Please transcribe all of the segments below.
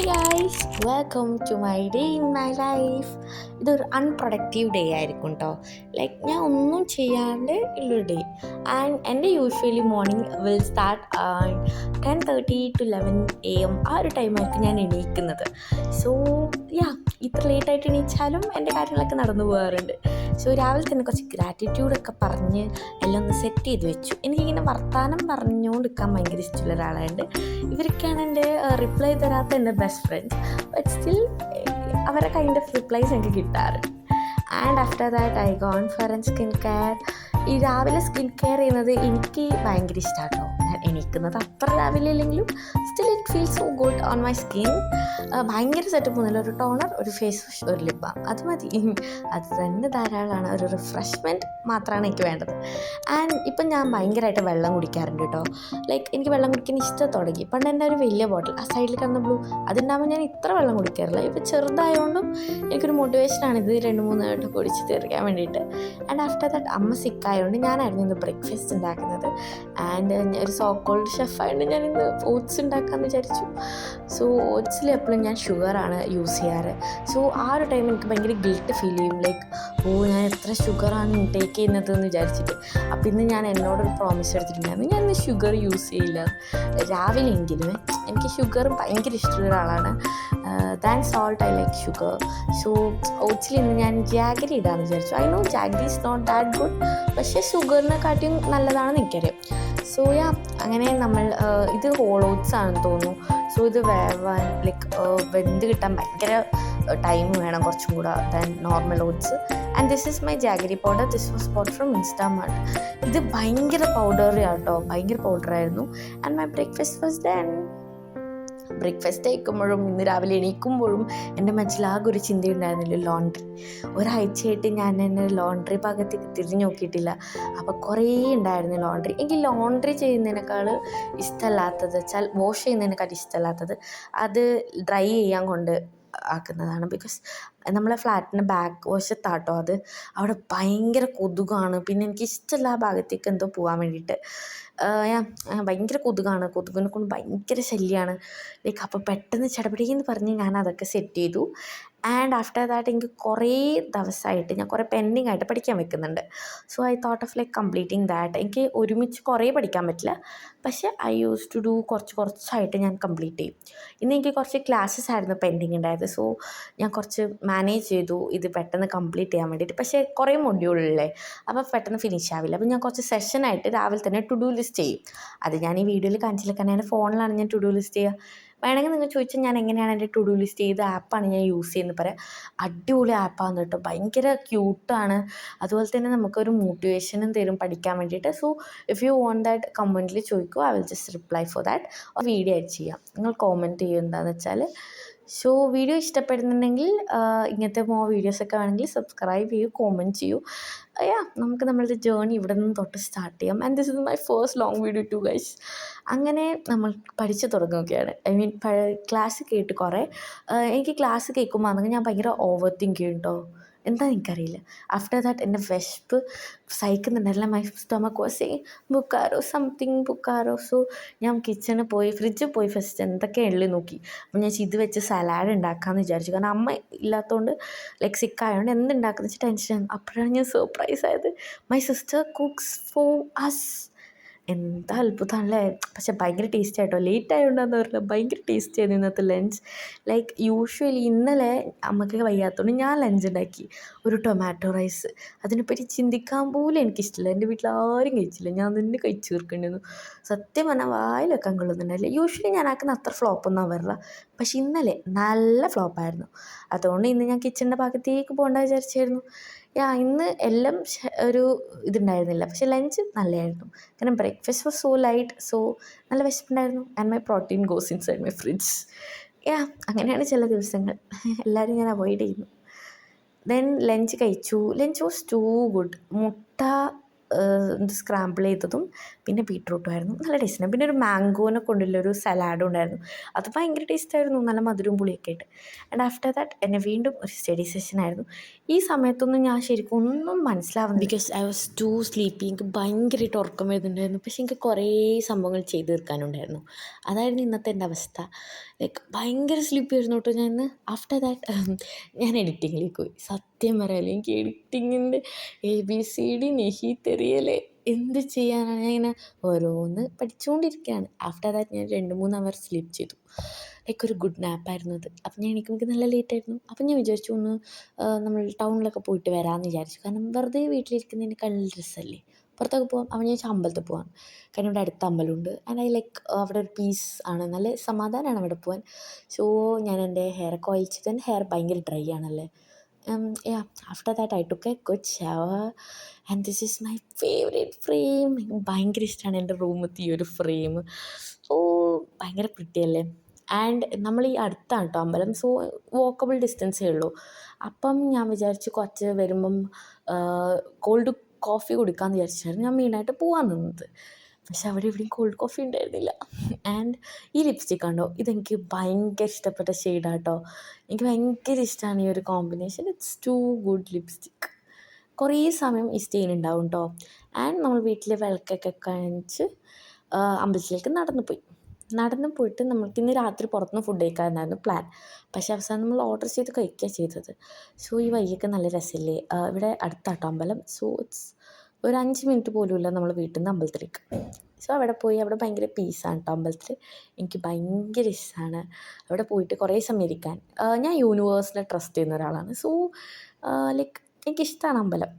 Guys, welcome to my day in my life. ഇതൊരു unproductive day ആയിരിക്കും കേട്ടോ. Like ഞാൻ ഒന്നും ചെയ്യാണ്ട് ഉള്ളൊരു ഡേ. ആൻഡ് എൻ്റെ usually morning will start 10:30 to 11 AM. ആ ഒരു ടൈമായിരിക്കും ഞാൻ എണീക്കുന്നത്. സോ ഇത്ര ലേറ്റായിട്ട് എണീച്ചാലും എൻ്റെ കാര്യങ്ങളൊക്കെ നടന്നു പോകാറുണ്ട്. സോ രാവിലെ തന്നെ കുറച്ച് ഗ്രാറ്റിറ്റ്യൂഡൊക്കെ പറഞ്ഞ് എല്ലാം ഒന്ന് സെറ്റ് ചെയ്ത് വെച്ചു. എനിക്കിങ്ങനെ വർത്തമാനം പറഞ്ഞുകൊണ്ട് നിൽക്കാൻ ഭയങ്കര ഇഷ്ടമുള്ള ഒരാളായതുകൊണ്ട് ഇവരൊക്കെയാണ് എൻ്റെ റിപ്ലൈ തരാത്ത എൻ്റെ ബെസ്റ്റ് ഫ്രണ്ട്സ്. ബട്ട് സ്റ്റിൽ അവരുടെ കൈൻഡ് ഓഫ് റിപ്ലൈസ് എനിക്ക് കിട്ടാറുണ്ട്. And after that I gone for skin care. ഈ രാവിലെ സ്കിൻ കെയർ ചെയ്യുന്നത് എനിക്ക് ഭയങ്കര ഇഷ്ടമാണ് കേട്ടോ. ഞാൻ എണീക്കുന്നത് അത്ര രാവിലെ ഇല്ലെങ്കിലും still it feel so good on my skin. ഭയങ്കര സെറ്റപ്പ് ഒന്നുമില്ല, ഒരു ടോണർ, ഒരു ഫേസ് വാഷ്, ഒരു ലിപ് ബാം, അത് മതി. അത് തന്നെ ധാരാളമാണ്. ഒരു റിഫ്രഷ്മെൻറ്റ് മാത്രമാണ് എനിക്ക് വേണ്ടത്. ആൻഡ് ഇപ്പം ഞാൻ ഭയങ്കരമായിട്ട് വെള്ളം കുടിക്കാറുണ്ട് കേട്ടോ. ലൈക്ക് എനിക്ക് വെള്ളം കുടിക്കാൻ ഇഷ്ടം തുടങ്ങി. പണ്ട് എൻ്റെ ഒരു വലിയ ബോട്ടിൽ ആ സൈഡിൽ കാണുന്ന ബ്ലൂ അതുണ്ടാകുമ്പോൾ ഞാൻ ഇത്ര വെള്ളം കുടിക്കാറില്ല. ഇപ്പോൾ ചെറുതായതുകൊണ്ടും എനിക്കൊരു മോട്ടിവേഷനാണിത് 2-3 വട്ടം കുടിച്ച് തീർക്കാൻ വേണ്ടിയിട്ട്. ആൻഡ് ആഫ്റ്റർ ദാറ്റ് അമ്മ സിക്കായതുകൊണ്ട് ഞാനായിരുന്നു ഇന്ന് ബ്രേക്ക്ഫാസ്റ്റ് ഉണ്ടാക്കുന്നത്. ആൻഡ് ഒരു സോ കോൾഡ് ഷെഫായതുകൊണ്ട് ഞാൻ ഇന്ന് ഓട്സ് ഉണ്ടാക്കാമെന്ന് വിചാരിച്ചു. സോ ഓട്സിൽ എപ്പോഴും ഞാൻ ഷുഗറാണ് യൂസ് ചെയ്യാറ്. സോ ആ ഒരു ടൈം എനിക്ക് ഭയങ്കര ഗിൽട്ട് ഫീൽ ചെയ്യും. ലൈക്ക് ഞാൻ എത്ര ഷുഗറാണ് ഇൻടേക്ക് ചെയ്യുന്നതെന്ന് വിചാരിച്ചിട്ട്. അപ്പം ഇന്ന് ഞാൻ എന്നോടൊരു പ്രോമിസ് എടുത്തിട്ടുണ്ടായിരുന്നു, ഞാൻ ഇന്ന് ഷുഗർ യൂസ് ചെയ്യില്ല രാവിലെ എങ്കിലും. എനിക്ക് ഷുഗർ ഭയങ്കര ഇഷ്ടമുള്ള ഒരാളാണ്. Than salt I like sugar. So ഓട്സിൽ ഇന്ന് ഞാൻ ജാഗരി ഇടാമെന്ന് വിചാരിച്ചു. I know jaggery is not that good, പക്ഷേ ഷുഗറിനെക്കാട്ടിയും നല്ലതാണെന്ന് എനിക്കറിയാം. സോ അങ്ങനെ നമ്മൾ ഇത് ഹോൾ ഓട്സ് ആണെന്ന് തോന്നുന്നു. സോ ഇത് വേവാൻ ലൈക്ക് വെന്ത് കിട്ടാൻ ഭയങ്കര ടൈം വേണം കുറച്ചും കൂടെ than normal oats. And this is my jaggery powder. This was bought from Instamart. ഇത് ഭയങ്കര പൗഡറി ആട്ടോ, ഭയങ്കര പൗഡറായിരുന്നു. And my breakfast was done. Breakfast കഴിക്കുമ്പോഴും ഇന്ന് രാവിലെ എണീക്കുമ്പോഴും എൻ്റെ മനസ്സിലാകെ ഒരു ചിന്തയുണ്ടായിരുന്നില്ല, ലോണ്ട്രി. ഒരാഴ്ചയായിട്ട് ഞാൻ എന്നെ ലോണ്ട്രി ഭാഗത്തേക്ക് തിരിഞ്ഞു നോക്കിയിട്ടില്ല. അപ്പോൾ കുറേ ഉണ്ടായിരുന്നു ലോണ്ട്രി. എനിക്ക് ലോണ്ട്രി ചെയ്യുന്നതിനേക്കാൾ ഇഷ്ടമല്ലാത്തത് വെച്ചാൽ വാഷ് ചെയ്യുന്നതിനേക്കാൾ ഇഷ്ടമല്ലാത്തത് അത് ഡ്രൈ ചെയ്യാൻ കൊണ്ട് ആക്കുന്നതാണ്. ബിക്കോസ് നമ്മളെ ഫ്ലാറ്റിൻ്റെ ബാക്ക് വശത്താട്ടോ അത്. അവിടെ ഭയങ്കര കൊതുകാണ്. പിന്നെ എനിക്ക് ഇഷ്ടമല്ല ആ ഭാഗത്തേക്ക് എന്തോ പോകാൻ വേണ്ടിയിട്ട്. ഭയങ്കര കൊതുകാണ്. കൊതുകിനെ കൊണ്ട് ഭയങ്കര ശല്യമാണ്. ലൈക്ക് അപ്പോൾ പെട്ടെന്ന് ചടപടിയെന്ന് പറഞ്ഞ് ഞാൻ അതൊക്കെ സെറ്റ് ചെയ്തു. ആൻഡ് ആഫ്റ്റർ ദാറ്റ് എനിക്ക് കുറേ ദിവസമായിട്ട് ഞാൻ കുറേ പെൻഡിങ് ആയിട്ട് പഠിക്കാൻ വെക്കുന്നുണ്ട്. So I thought of like completing that. എനിക്ക് ഒരുമിച്ച് കുറേ പഠിക്കാൻ പറ്റില്ല, പക്ഷേ ഐ യൂസ് ടു ഡു കുറച്ചായിട്ട് ഞാൻ കംപ്ലീറ്റ് ചെയ്യും. ഇന്ന് എനിക്ക് കുറച്ച് ക്ലാസ്സസ് ആയിരുന്നു പെൻഡിങ് ഉണ്ടായത്. സോ ഞാൻ കുറച്ച് മാനേജ് ചെയ്തു ഇത് പെട്ടെന്ന് കംപ്ലീറ്റ് ചെയ്യാൻ വേണ്ടിയിട്ട്. പക്ഷേ കുറേ മൊഡ്യൂളില്ലേ, അപ്പോൾ പെട്ടെന്ന് ഫിനിഷ് ആവില്ല. അപ്പോൾ ഞാൻ കുറച്ച് സെഷനായിട്ട് രാവിലെ തന്നെ ടു ഡു ലിസ്റ്റ് ചെയ്യും. അത് ഞാൻ ഈ വീഡിയോയിൽ കാണിച്ചില്ല, കാരണം എൻ്റെ ഫോണിലാണ് ഞാൻ ടു ഡു ലിസ്റ്റ് ചെയ്യുക. വേണമെങ്കിൽ നിങ്ങൾ ചോദിച്ചാൽ ഞാൻ എങ്ങനെയാണ് എൻ്റെ ടു ഡു ലിസ്റ്റ് ചെയ്ത ആപ്പാണ് ഞാൻ യൂസ് ചെയ്യുന്നത് പറയാം. അടിപൊളി ആപ്പാണ് കേട്ടോ, ഭയങ്കര ക്യൂട്ടാണ്. അതുപോലെ തന്നെ നമുക്കൊരു മോട്ടിവേഷനും തരും പഠിക്കാൻ വേണ്ടിയിട്ട്. So if you want that കമൻറ്റിൽ ചോദിക്കൂ, I will just reply for that. Video ആയിട്ട് ചെയ്യാം. നിങ്ങൾ കോമെൻറ്റ് ചെയ്യും എന്താണെന്ന് വെച്ചാൽ. സോ വീഡിയോ ഇഷ്ടപ്പെടുന്നുണ്ടെങ്കിൽ ഇങ്ങനത്തെ വീഡിയോസൊക്കെ വേണമെങ്കിൽ സബ്സ്ക്രൈബ് ചെയ്യൂ, കോമെൻറ്റ് ചെയ്യൂ. നമുക്ക് നമ്മളുടെ ജേർണി ഇവിടെ നിന്ന് തൊട്ട് സ്റ്റാർട്ട് ചെയ്യാം. And this is my first long video too guys. അങ്ങനെ നമ്മൾ പഠിച്ചു തുടങ്ങുകയാണ്. ഐ മീൻ ക്ലാസ് കേട്ട് കുറേ. എനിക്ക് ക്ലാസ് കേൾക്കുമ്പോൾ ആണെങ്കിൽ ഞാൻ ഭയങ്കര ഓവർ തിങ്ക് ചെയ്യും കേട്ടോ. എന്താ എനിക്കറിയില്ല. ആഫ്റ്റർ ദാറ്റ് എൻ്റെ വിശപ്പ് സഹിക്കുന്നുണ്ടല്ല. മൈ സ്റ്റൊമക്ക് വാസ് സേയിങ് ബുക്കാറോ സംതിങ് ബുക്കാറോ. സോ ഞാൻ കിച്ചണിൽ പോയി ഫ്രിഡ്ജിൽ പോയി ഫസ്റ്റ് എന്തൊക്കെ എള്ളി നോക്കി. അപ്പോൾ ഞാൻ ഇത് വെച്ച് സലാഡ് ഉണ്ടാക്കാമെന്ന് വിചാരിച്ചു. കാരണം അമ്മ ഇല്ലാത്തതുകൊണ്ട് ലൈക്ക് സിക്കായതുകൊണ്ട് എന്തുണ്ടാക്കുന്ന വെച്ചാൽ ടെൻഷൻ. അപ്പോഴാണ് ഞാൻ സർപ്രൈസ് ആയത്. My sister cooks for us. എന്താ അത്ഭുതമാണല്ലേ. പക്ഷെ ഭയങ്കര ടേസ്റ്റ് ആയിട്ടോ. ലേറ്റ് ആയതുകൊണ്ടാന്ന് പറഞ്ഞില്ല, ഭയങ്കര ടേസ്റ്റ് ആയിരുന്നു ഇന്നത്തെ ലഞ്ച്. ലൈക്ക് യൂഷ്വലി ഇന്നലെ അമ്മയ്ക്ക് വയ്യാത്തതുകൊണ്ട് ഞാൻ ലഞ്ച് ഉണ്ടാക്കി ഒരു ടൊമാറ്റോ റൈസ്. അതിനെപ്പറ്റി ചിന്തിക്കാൻ പോലും എനിക്കിഷ്ടമില്ല. എൻ്റെ വീട്ടിൽ ആരും കഴിച്ചില്ല, ഞാൻ തന്നെ കഴിച്ച് തീർക്കേണ്ടിയിരുന്നു. സത്യം പറഞ്ഞാൽ വായിൽ വെക്കാൻ കൊള്ളുന്നുണ്ടായില്ല. യൂഷ്വലി ഞാൻ ആക്കുന്ന അത്ര ഫ്ലോപ്പൊന്നും ആവാറില്ല, പക്ഷെ ഇന്നലെ നല്ല ഫ്ലോപ്പായിരുന്നു. അതുകൊണ്ട് ഇന്ന് ഞാൻ കിച്ചണിൻ്റെ ഭാഗത്തേക്ക് പോകേണ്ട വിചാരിച്ചായിരുന്നു. ഇന്ന് എല്ലാം ഒരു ഇതുണ്ടായിരുന്നില്ല, പക്ഷെ ലഞ്ച് നല്ലതായിരുന്നു. കാരണം breakfast was so light. So നല്ല വിശപ്പുണ്ടായിരുന്നു. And my protein goes inside my fridge. അങ്ങനെയാണ് ചില ദിവസങ്ങൾ. എല്ലാവരും ഞാൻ അവോയ്ഡ് ചെയ്യുന്നു. ദെൻ ലഞ്ച് കഴിച്ചു. Lunch was too good. മുട്ട സ്ക്രാമ്പിൾ ചെയ്തതും പിന്നെ ബീട്രൂട്ടുമായിരുന്നു. നല്ല ടേസ്റ്റ്. പിന്നെ ഒരു മാംഗോനെ കൊണ്ടുള്ളൊരു സലാഡും ഉണ്ടായിരുന്നു. അത് ഭയങ്കര ടേസ്റ്റായിരുന്നു, നല്ല മധുരവും പുളിയൊക്കെ ആയിട്ട്. ആൻഡ് ആഫ്റ്റർ ദാറ്റ് എന്നെ വീണ്ടും ഒരു സ്റ്റഡി സെഷനായിരുന്നു. ഈ സമയത്തൊന്നും ഞാൻ ശരിക്കും ഒന്നും മനസ്സിലാവുന്നില്ല, because I was too sleepy. എനിക്ക് ഭയങ്കരമായിട്ട് ഉറക്കം വരുന്നുണ്ടായിരുന്നു. പക്ഷേ എനിക്ക് കുറേ സംഭവങ്ങൾ ചെയ്ത് തീർക്കാനുണ്ടായിരുന്നു. അതായിരുന്നു ഇന്നത്തെ എൻ്റെ അവസ്ഥ. ലൈക്ക് ഭയങ്കര സ്ലീപ്പി ആയിരുന്നു കേട്ടോ ഞാൻ ഇന്ന്. ആഫ്റ്റർ ദാറ്റ് ഞാൻ എഡിറ്റിങ്ങിലേക്ക് പോയി. സത്യം പറയാമല്ലോ, എനിക്ക് എഡിറ്റിങ്ങിൻ്റെ ABCD നെഹി തെറിയലേ. എന്ത് ചെയ്യാനാണ്, ഞാൻ ഇങ്ങനെ ഓരോന്ന് പഠിച്ചുകൊണ്ടിരിക്കുകയാണ്. ആഫ്റ്റർ ദാറ്റ് ഞാൻ 2-3 അവർ സ്ലീപ്പ് ചെയ്തു. ലൈക്ക് ഒരു ഗുഡ് നാപ്പായിരുന്നു അത്. അപ്പം ഞാൻ എണീക്കുമ്പോൾ നല്ല ലേറ്റായിരുന്നു. അപ്പം ഞാൻ വിചാരിച്ചു ഒന്ന് നമ്മൾ ടൗണിലൊക്കെ പോയിട്ട് വരാമെന്ന് വിചാരിച്ചു. കാരണം വെറുതെ വീട്ടിലിരിക്കുന്നതിനേക്കാൾ രസമല്ലേ പുറത്തൊക്കെ പോകാം. അപ്പം ഞാൻ അമ്പലത്തിൽ പോകാം, കാരണം ഇവിടെ അടുത്ത അമ്പലമുണ്ട്. ആൻഡ് ഐ ലൈക്ക് അവിടെ ഒരു പീസ് ആണ്, നല്ല സമാധാനമാണ് അവിടെ പോകാൻ. സോ ഞാൻ എൻ്റെ ഹെയറൊക്കെ ഓയിൽ ചെയ്ത്, എൻ്റെ ഹെയർ ഭയങ്കര ഡ്രൈ ആണല്ലേ. Yeah after that I took A good shower and this is my favourite frame. എനിക്ക് ഭയങ്കര ഇഷ്ടമാണ് എൻ്റെ റൂമത്തെ ഈ ഒരു ഫ്രെയിം. ഓ ഭയങ്കര പ്രിട്ടിയല്ലേ. ആൻഡ് നമ്മൾ ഈ അടുത്താണ് കേട്ടോ അമ്പലം, സോ വോക്കബിൾ ഡിസ്റ്റൻസേ ഉള്ളൂ. അപ്പം ഞാൻ വിചാരിച്ചു കുറച്ച് വരുമ്പം കോൾഡ് കോഫി കുടിക്കാമെന്ന് വിചാരിച്ചായിരുന്നു ഞാൻ മെയിനായിട്ട് പോകാൻ നിന്നത്. പക്ഷെ അവിടെ എവിടെയും കോൾഡ് കോഫി ഉണ്ടായിരുന്നില്ല. ആൻഡ് ഈ ലിപ്സ്റ്റിക് കണ്ടോ, ഇതെനിക്ക് ഭയങ്കര ഇഷ്ടപ്പെട്ട ഷെയ്ഡാണ് കേട്ടോ. എനിക്ക് ഭയങ്കര ഇഷ്ടമാണ് ഈ ഒരു combination. It's too good lipstick. കുറേ സമയം ഈ സ്റ്റെയിൻ ഉണ്ടാവും കേട്ടോ. ആൻഡ് നമ്മൾ വീട്ടിലെ വിളക്കൊക്കെ കാണിച്ച് അമ്പലത്തിലേക്ക് നടന്നു പോയിട്ട് നമ്മൾക്ക് ഇന്ന് രാത്രി പുറത്തുനിന്ന് ഫുഡ് കഴിക്കാമെന്നായിരുന്നു പ്ലാൻ. പക്ഷേ അവസാനം നമ്മൾ ഓർഡർ ചെയ്ത് കഴിക്കുകയാണ് ചെയ്തത്. സോ ഈ വഴിയൊക്കെ നല്ല രസമില്ലേ. ഇവിടെ അടുത്താട്ടോ അമ്പലം. സോ ഇറ്റ്സ് ഒരു 5 മിനിറ്റ് പോലും ഇല്ല നമ്മൾ വീട്ടിൽ നിന്ന് അമ്പലത്തിലേക്ക്. സോ അവിടെ പോയി, അവിടെ ഭയങ്കര പീസാണ് കേട്ടോ അമ്പലത്തിൽ. എനിക്ക് ഭയങ്കര ഇഷ്ടമാണ് അവിടെ പോയിട്ട് കുറേ സമയം ഇരിക്കാൻ. ഞാൻ യൂണിവേഴ്സിനെ ട്രസ്റ്റ് ചെയ്യുന്ന ഒരാളാണ്. സോ ലൈക്ക് എനിക്കിഷ്ടമാണ് അമ്പലം.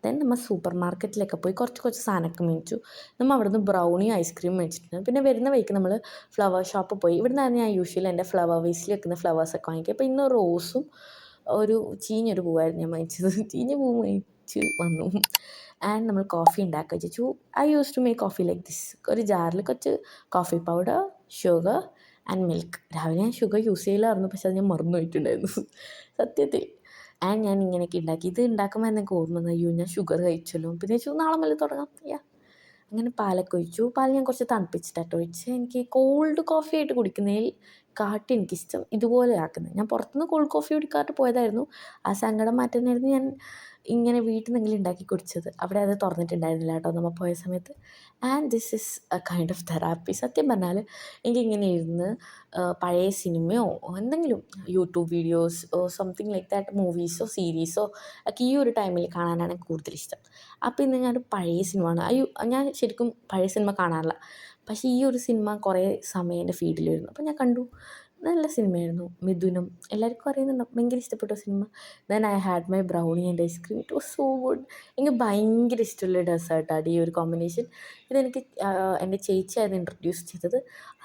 ദെൻ നമ്മൾ സൂപ്പർ മാർക്കറ്റിലൊക്കെ പോയി കുറച്ച് സാധനമൊക്കെ മേടിച്ചു. നമ്മൾ അവിടെ നിന്ന് ബ്രൗണി ഐസ്ക്രീം മേടിച്ചിട്ടുണ്ട്. പിന്നെ വരുന്ന വഴിക്ക് നമ്മൾ ഫ്ലവർ ഷോപ്പ് പോയി. ഇവിടെ നിന്നാണ് ഞാൻ യൂഷ്വലി എൻ്റെ ഫ്ലവർ വേസിൽ വെക്കുന്ന ഫ്ലവേഴ്സൊക്കെ വാങ്ങിക്കുക. അപ്പോൾ ഇന്ന് റോസും ഒരു ചീഞ്ഞൊരു പൂവായിരുന്നു ഞാൻ വാങ്ങിച്ചത്. ചീഞ്ഞ പൂവ് വാങ്ങിച്ച് വന്നു. ആൻഡ് നമ്മൾ കോഫി ഉണ്ടാക്കുക വെച്ചു. I use to make coffee like this. ഒരു ജാറിൽ കുറച്ച് coffee powder, sugar and milk. രാവിലെ ഞാൻ ഷുഗർ യൂസ് ചെയ്യില്ലായിരുന്നു, പക്ഷെ അത് ഞാൻ മറന്നു പോയിട്ടുണ്ടായിരുന്നു സത്യത്തിൽ. ആൻഡ് ഞാൻ ഇങ്ങനെയൊക്കെ ഉണ്ടാക്കി. ഇത് ഉണ്ടാക്കുമ്പോൾ എനിക്ക് ഓർമ്മ വന്നു, അയ്യോ ഞാൻ ഷുഗർ കഴിച്ചല്ലോ. പിന്നെ വെച്ചു നാളെ മുതൽ തുടങ്ങാം. അങ്ങനെ പാലൊക്കെ ഒഴിച്ചു. പാൽ ഞാൻ കുറച്ച് തണുപ്പിച്ചിട്ടാട്ടോ ഒഴിച്ച്. എനിക്ക് കോൾഡ് കോഫി ആയിട്ട് കുടിക്കുന്നതിൽ എനിക്കിഷ്ടം ഇതുപോലെ ആക്കുന്നത്. ഞാൻ പുറത്തുനിന്ന് കോൾഡ് കോഫി കുടിക്കാനായിട്ട് പോയതായിരുന്നു. ആ സങ്കടം മാറ്റാനായിരുന്നു ഞാൻ ഇങ്ങനെ വീട്ടിൽ നിന്നെങ്കിലും ഉണ്ടാക്കി കുടിച്ചത്. അവിടെ അത് തുറന്നിട്ടുണ്ടായിരുന്നില്ല കേട്ടോ നമ്മൾ പോയ സമയത്ത്. And this is a kind of therapy. സത്യം പറഞ്ഞാൽ എനിക്കിങ്ങനെ ഇരുന്ന് പഴയ സിനിമയോ എന്തെങ്കിലും YouTube videos something like that, മൂവീസോ സീരീസോ ഒക്കെ ഈ ഒരു ടൈമിൽ കാണാനാണ് കൂടുതലിഷ്ടം. അപ്പോൾ ഇന്ന് ഞാനൊരു പഴയ സിനിമ കാണുക. അയ്യോ ഞാൻ ശരിക്കും പഴയ സിനിമ കാണാറില്ല, പക്ഷേ ഈ ഒരു സിനിമ കുറേ സമയം എൻ്റെ ഫീഡിൽ വരുന്നു. അപ്പോൾ ഞാൻ കണ്ടു, നല്ല സിനിമയായിരുന്നു. മിഥുനം എല്ലാവർക്കും അറിയുന്നുണ്ടാവും, ഭയങ്കര ഇഷ്ടപ്പെട്ട cinema. Then I had my brownie and ice cream. It was so good. എനിക്ക് ഭയങ്കര ഇഷ്ടമുള്ള ഡെസേർട്ടാണ് ഈ ഒരു കോമ്പിനേഷൻ. ഇതെനിക്ക് എൻ്റെ ചേച്ചിയായിരുന്നു ഇൻട്രൊഡ്യൂസ് ചെയ്തത്.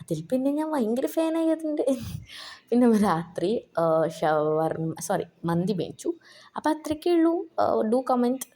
അതിൽ പിന്നെ ഞാൻ ഭയങ്കര ഫാനായി അതിൻ്റെ. പിന്നെ രാത്രി മന്തി മേടിച്ചു. അപ്പോൾ അത്രയൊക്കെ ഉള്ളൂ. Do comment